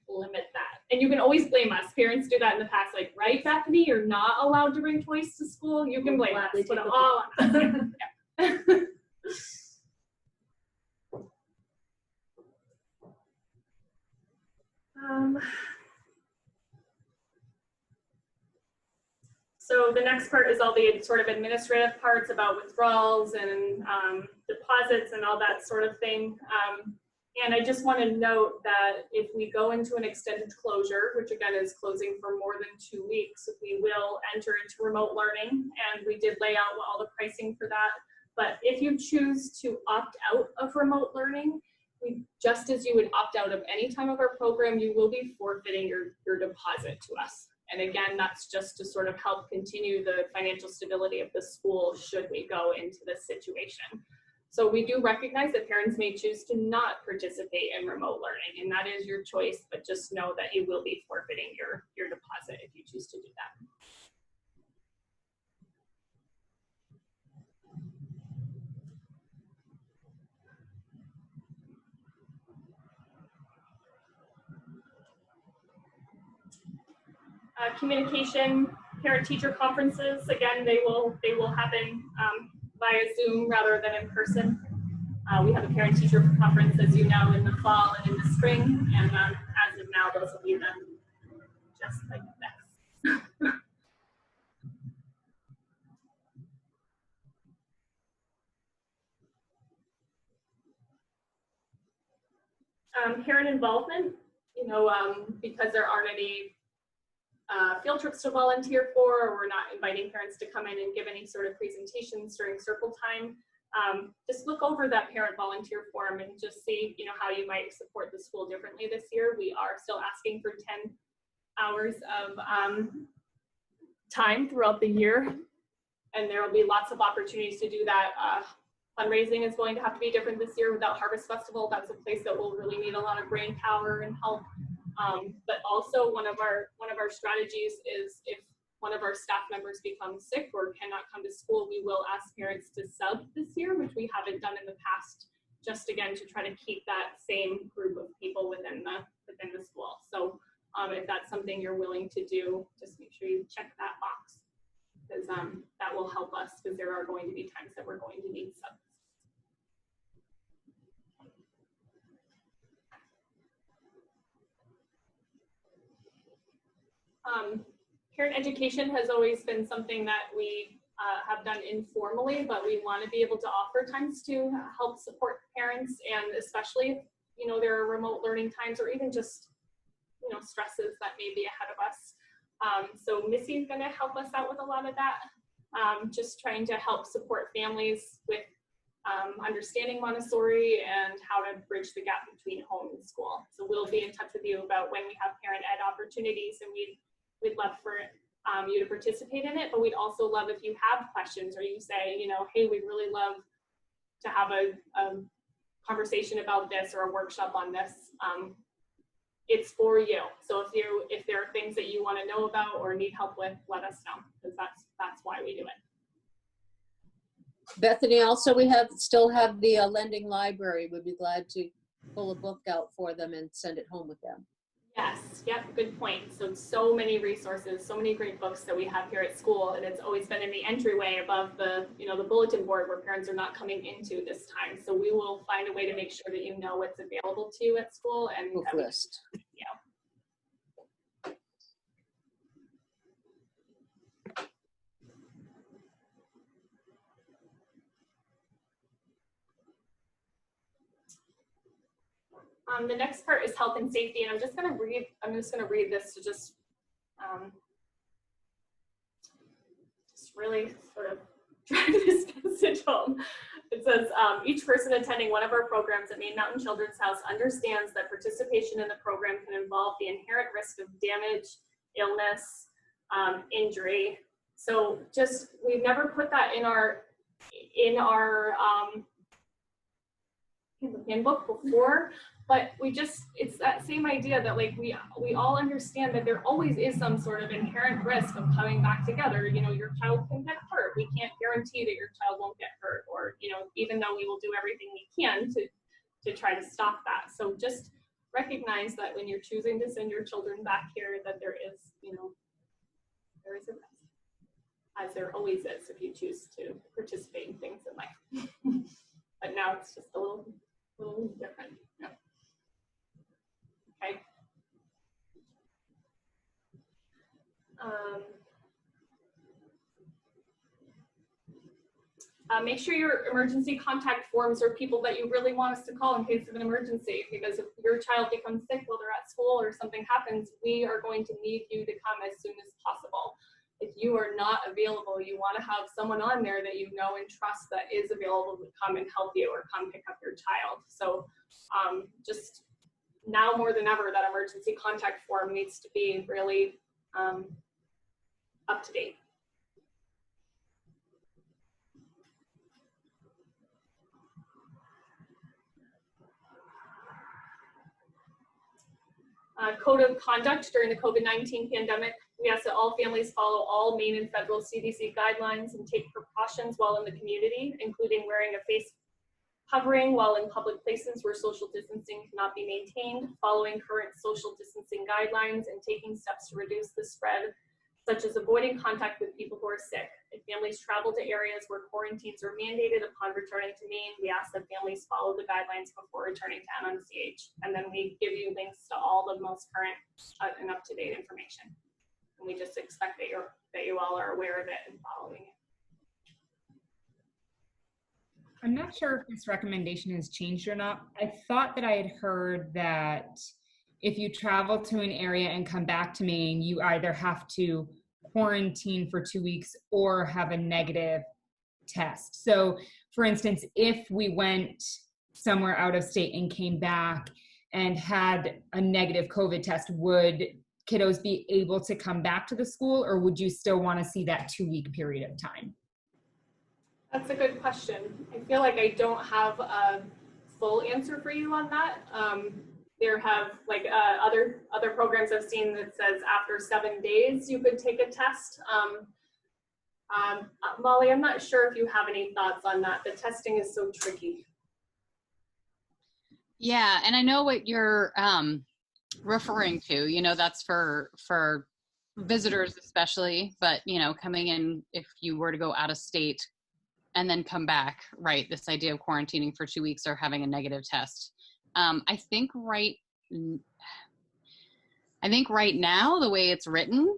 limit that. And you can always blame us. Parents do that in the past, like, right, Bethany, you're not allowed to bring toys to school. You can blame us, put it all on us. Yeah. So the next part is all the sort of administrative parts about withdrawals and deposits and all that sort of thing. And I just want to note that if we go into an extended closure, which again is closing for more than 2 weeks, we will enter into remote learning, and we did lay out all the pricing for that. But if you choose to opt out of remote learning, just as you would opt out of any time of our program, you will be forfeiting your deposit to us. And again, that's just to sort of help continue the financial stability of the school should we go into this situation. So we do recognize that parents may choose to not participate in remote learning, and that is your choice, but just know that you will be forfeiting your deposit if you choose to do that. Communication, parent-teacher conferences, again, they will happen via Zoom rather than in person. We have a parent-teacher conference, as you know, in the fall and in the spring, and as of now, those will be them just like this. Parent involvement, you know, because there aren't any field trips to volunteer for, or we're not inviting parents to come in and give any sort of presentations during circle time. Just look over that parent volunteer form and just see, you know, how you might support the school differently this year. We are still asking for 10 hours of time throughout the year, and there will be lots of opportunities to do that. Fundraising is going to have to be different this year without Harvest Festival. That's a place that will really need a lot of brain power and help. But also one of our strategies is if one of our staff members becomes sick or cannot come to school, we will ask parents to sub this year, which we haven't done in the past, just again to try to keep that same group of people within the school. So if that's something you're willing to do, just make sure you check that box, because that will help us, because there are going to be times that we're going to need subs. Parent education has always been something that we have done informally, but we want to be able to offer times to help support parents, and especially if, you know, there are remote learning times or even just, you know, stresses that may be ahead of us. So Missy is going to help us out with a lot of that, just trying to help support families with understanding Montessori and how to bridge the gap between home and school. So we'll be in touch with you about when we have parent ed opportunities, and we'd love for you to participate in it, but we'd also love if you have questions, or you say, you know, hey, we'd really love to have a conversation about this or a workshop on this. It's for you. So if there are things that you want to know about or need help with, let us know, because that's why we do it. Bethany, also we still have the lending library. We'd be glad to pull a book out for them and send it home with them. Yes, yep, good point. So many resources, so many great books that we have here at school, and it's always been in the entryway above the, you know, the bulletin board where parents are not coming into this time. So we will find a way to make sure that you know what's available to you at school, and Book list. Yeah. The next part is health and safety, and I'm just going to read this to just really sort of drive this message home. It says, each person attending one of our programs at Maine Mountain Children's House understands that participation in the program can involve the inherent risk of damage, illness, injury. So just, we've never put that in our handbook before, but it's that same idea that like we all understand that there always is some sort of inherent risk of coming back together. You know, your child can get hurt. We can't guarantee that your child won't get hurt, or, you know, even though we will do everything we can to try to stop that. So just recognize that when you're choosing to send your children back here, that there is, you know, there is a risk, as there always is if you choose to participate in things in life. But now it's just a little different. Yeah. Okay. Make sure your emergency contact forms are people that you really want us to call in case of an emergency, because if your child becomes sick while they're at school or something happens, we are going to need you to come as soon as possible. If you are not available, you want to have someone on there that you know and trust that is available to come and help you or come pick up your child. So just now more than ever, that emergency contact form needs to be really up to date. Code of conduct during the COVID-19 pandemic. We ask that all families follow all Maine and federal CDC guidelines and take precautions while in the community, including wearing a face hovering while in public places where social distancing cannot be maintained, following current social distancing guidelines and taking steps to reduce the spread, such as avoiding contact with people who are sick. If families travel to areas where quarantines are mandated upon returning to Maine, we ask that families follow the guidelines before returning to MMCH. And then we give you links to all the most current and up-to-date information. And we just expect that you all are aware of it and following it. I'm not sure if this recommendation has changed or not. I thought that I had heard that if you travel to an area and come back to Maine, you either have to quarantine for 2 weeks or have a negative test. So for instance, if we went somewhere out of state and came back and had a negative COVID test, would kiddos be able to come back to the school, or would you still want to see that 2-week period of time? That's a good question. I feel like I don't have a full answer for you on that. There have like other programs I've seen that says after 7 days you could take a test. Molly, I'm not sure if you have any thoughts on that. The testing is so tricky. Yeah, and I know what you're referring to. You know, that's for visitors especially, but you know, coming in, if you were to go out of state and then come back, right? This idea of quarantining for 2 weeks or having a negative test. I think right now, the way it's written,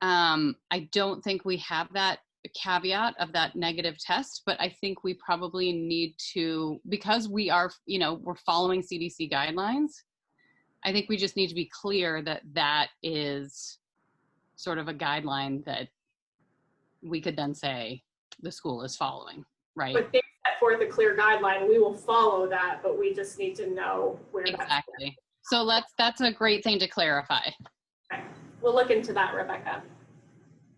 I don't think we have that caveat of that negative test, but I think we probably need to, because we are, you know, we're following CDC guidelines. I think we just need to be clear that that is sort of a guideline that we could then say the school is following, right? But they set forth a clear guideline. We will follow that, but we just need to know where exactly. So that's a great thing to clarify. Okay. We'll look into that, Rebecca.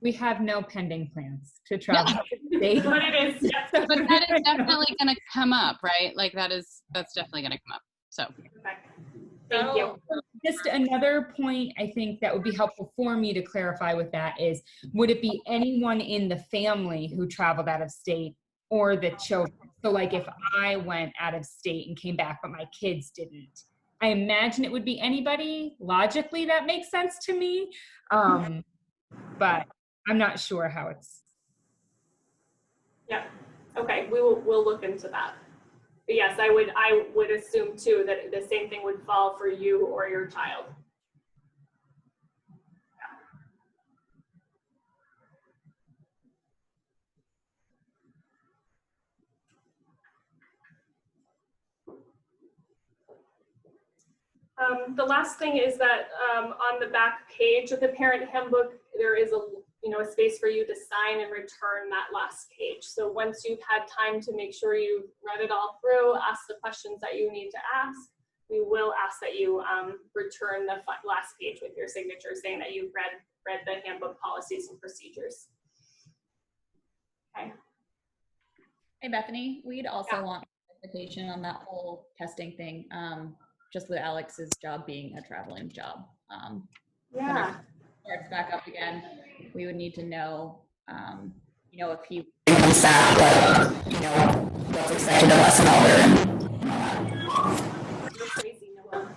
We have no pending plans to travel. But it is, yes. But that is definitely going to come up, right? Like that's definitely going to come up. So. Okay. Thank you. Just another point I think that would be helpful for me to clarify with that is, would it be anyone in the family who traveled out of state or the children? So like if I went out of state and came back, but my kids didn't, I imagine it would be anybody. Logically, that makes sense to me. But I'm not sure how it's. Yeah. Okay. We'll look into that. But yes, I would assume too that the same thing would fall for you or your child. The last thing is that on the back page of the parent handbook, there is a space for you to sign and return that last page. So once you've had time to make sure you've read it all through, ask the questions that you need to ask, we will ask that you return the last page with your signature saying that you've read the handbook policies and procedures. Okay. Hey Bethany, we'd also want clarification on that whole testing thing, just with Alex's job being a traveling job. Yeah. Starts back up again, we would need to know, if he what's expected of us and all You're crazy, Noah.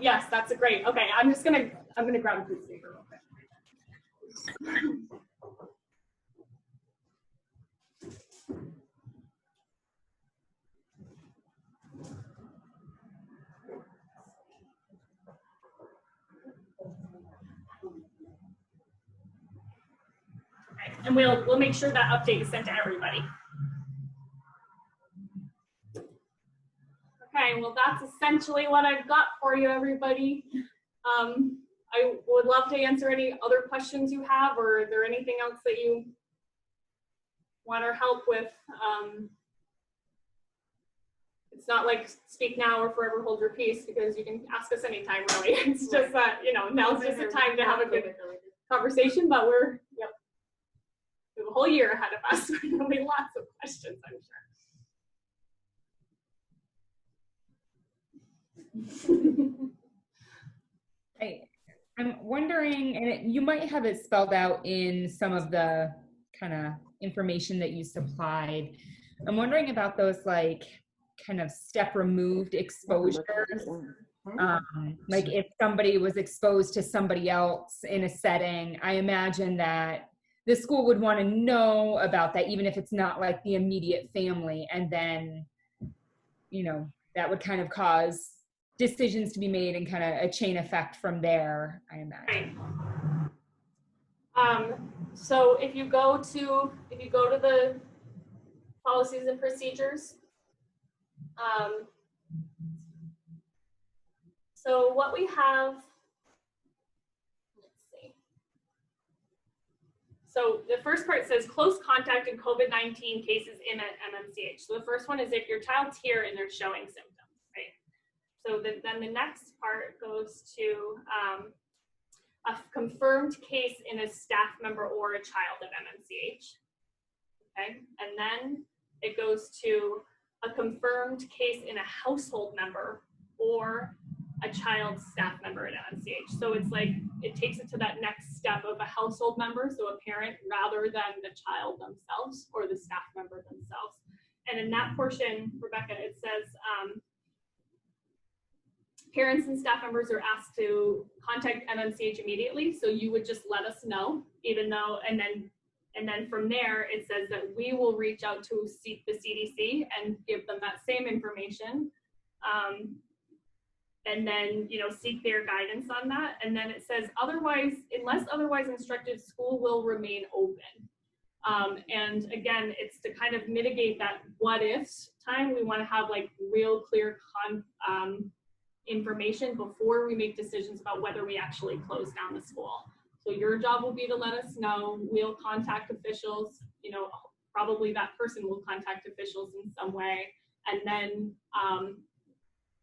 Yes, that's a great. Okay, I'm gonna grab a piece of paper real quick. And we'll make sure that update is sent to everybody. Okay, well that's essentially what I've got for you, everybody. I would love to answer any other questions you have, or is there anything else that you want our help with? It's not like speak now or forever hold your peace, because you can ask us anytime, really. It's just that, now's just the time to have a good conversation, but we have a whole year ahead of us. There'll be lots of questions, I'm sure. I'm wondering, and you might have it spelled out in some of the kind of information that you supplied. I'm wondering about those like kind of step removed exposures. Like if somebody was exposed to somebody else in a setting, I imagine that the school would want to know about that, even if it's not like the immediate family. And then, you know, that would kind of cause decisions to be made and kind of a chain effect from there, I imagine. Right. So if you go to the policies and procedures, so what we have, let's see. So the first part says close contact and COVID-19 cases in an MMCH. So the first one is if your child's here and they're showing symptoms, right? So then the next part goes to a confirmed case in a staff member or a child at MMCH, okay? And then it goes to a confirmed case in a household member or a child's staff member at MMCH. So it's like, it takes it to that next step of a household member, so a parent rather than the child themselves or the staff member themselves. And in that portion, Rebecca, it says, parents and staff members are asked to contact MMCH immediately. So you would just let us know, even though, and then from there, it says that we will reach out to the CDC and give them that same information. And then, you know, seek their guidance on that. And then it says, otherwise, unless otherwise instructed, school will remain open. And again, it's to kind of mitigate that what ifs time. We want to have like real clear information before we make decisions about whether we actually close down the school. So your job will be to let us know. We'll contact officials, you know, probably that person will contact officials in some way. And then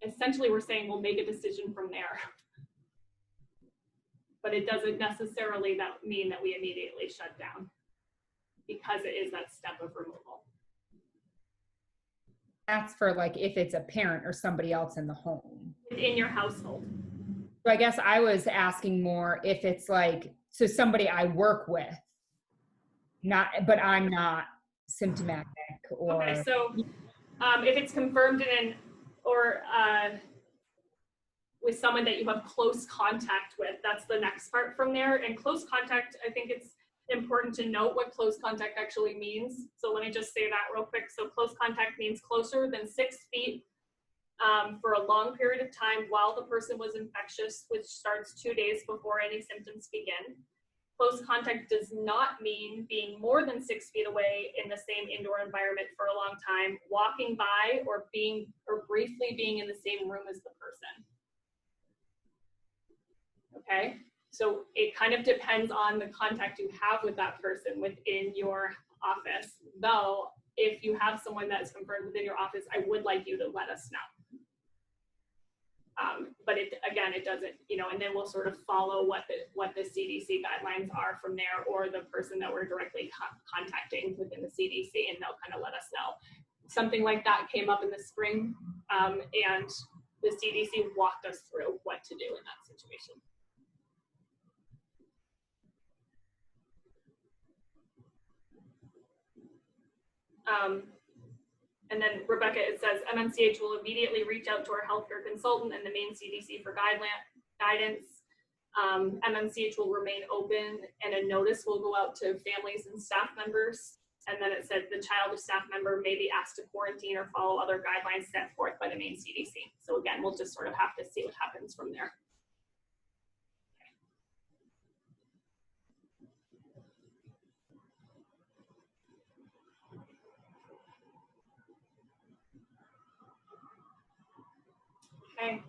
essentially we're saying we'll make a decision from there. But it doesn't necessarily mean that we immediately shut down because it is that step of removal. That's for like if it's a parent or somebody else in the home. In your household. So I guess I was asking more if it's like, so somebody I work with, but I'm not symptomatic or. Okay, so if it's confirmed with someone that you have close contact with, that's the next part from there. And close contact, I think it's important to note what close contact actually means. So let me just say that real quick. So close contact means closer than 6 feet for a long period of time while the person was infectious, which starts 2 days before any symptoms begin. Close contact does not mean being more than 6 feet away in the same indoor environment for a long time, walking by or briefly being in the same room as the person. Okay, so it kind of depends on the contact you have with that person within your office. Though, if you have someone that's confirmed within your office, I would like you to let us know. But again, it doesn't, you know, and then we'll sort of follow what the CDC guidelines are from there, or the person that we're directly contacting within the CDC, and they'll kind of let us know. Something like that came up in the spring, and the CDC walked us through what to do in that situation. And then Rebecca, it says MMCH will immediately reach out to our healthcare consultant and the main CDC for guidance. MMCH will remain open, and a notice will go out to families and staff members. And then it said the child or staff member may be asked to quarantine or follow other guidelines set forth by the main CDC. So again, we'll just sort of have to see what happens from there. Okay.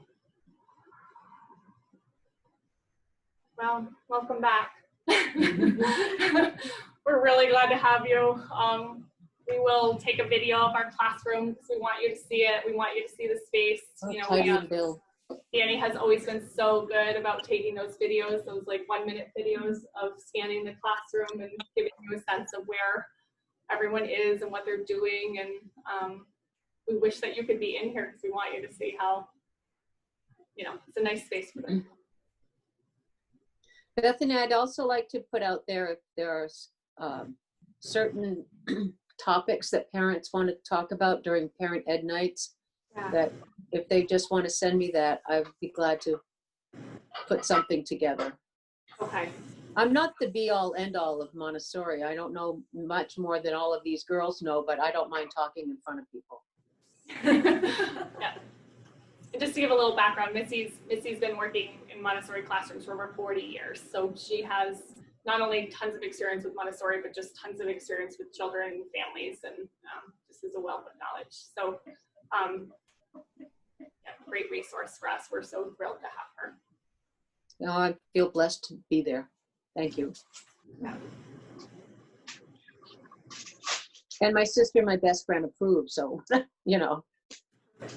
Well, welcome back. We're really glad to have you. We will take a video of our classroom because we want you to see it. We want you to see the space. You know, Danny has always been so good about taking those videos, those like 1-minute videos of scanning the classroom and giving you a sense of where everyone is and what they're doing. And we wish that you could be in here because we want you to see how, you know, it's a nice space for them. Bethany, I'd also like to put out there if there are certain topics that parents want to talk about during parent ed nights, that if they just want to send me that, I'd be glad to put something together. Okay. I'm not the be all end all of Montessori. I don't know much more than all of these girls know, but I don't mind talking in front of people. Yeah. And just to give a little background, Missy's been working in Montessori classrooms for over 40 years. So she has not only tons of experience with Montessori, but just tons of experience with children and families, and just is a wealth of knowledge. So yeah, great resource for us. We're so thrilled to have her. No, I feel blessed to be there. Thank you. Yeah. And my sister, my best friend, approved. So, you know,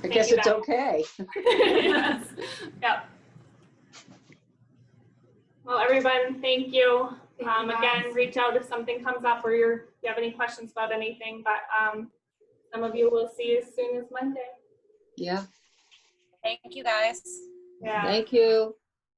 I guess you, it's Beth. okay. Yes. Yep. Well, everyone, thank you. Again, reach out if something comes up or you have any questions about anything. But some of you will see as soon as Monday. Yeah. Thank you guys. Yeah. Thank you.